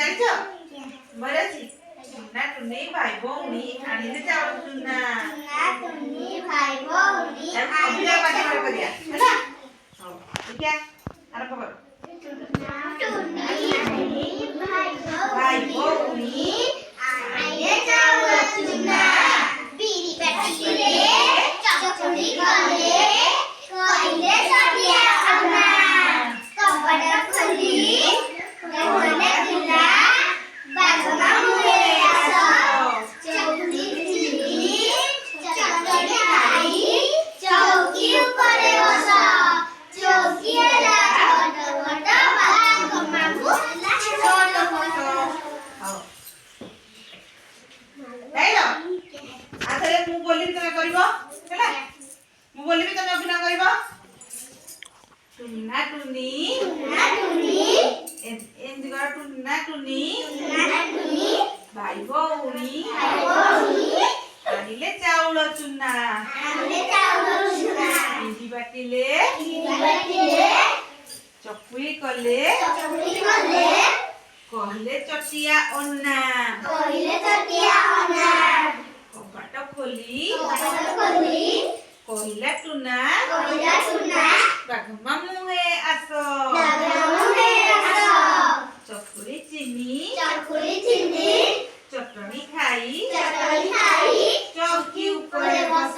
ଜାଣିଛ ମନେ ଅଛି? ଚୁନା ଟୁନି ଭାଇ ଭଉଣୀ ଆଣିଲେ ଚାଉଳ ଚୁନା। ଅଭିନୟ ପାଠ କରିବା ହେଲା। ହଉ ଦେଖିଆ ଆରମ୍ଭ କର। ଭାଇ ଭଉଣୀ ଆଣିଲେ ଚାଉଳ ଚୁନା, ବିରି ବାଟିଲେ, ଚକୁଳି କଲେ, କହିଲେ ସରିଆ ଅନା। କବାଟ ଖୋଲି କହିଲେ ଥିଲା, ବାଘ ମାମୁଁ ଆସ। ଚକୁଳି ଚିନି, ଚକଟି ଖାଇ, ଚୌକି ଉପରେ ବସ। ଚୌକି ହେଲା ଛୋଟ ବଟ, ବାଘ ମାମୁଁ ହେଲା ଛୋଟ ବଟ। ଯାଇଲ ଆଥରେ ମୁଁ ବୋଲିବି ତମେ କରିବ ହେଲା। ମୁଁ ବୋଲିବି ତମେ ଅଭିନୟ କରିବ। ଟୁନା ଟୁନି ଏମିତି କର। ଟୁନା ଟୁନି ଭାଇ ଭଉଣୀ ଆଣିଲେ ଚାଉଳ ଚୁନା, ବିରି ବାଟିଲେ, ଚକୁଳି କଲେ, କହିଲେ ଚଟିଆ ଅନା। କବାଟ ଖୋଲି କହିଲା ଟୁନା, ବାଘ ମାମୁଁ ଆସ। ଚକୁଳି ଚିନି, ଚଟଣି ଖାଇ, ଚୌକି ଉପରେ ବସ।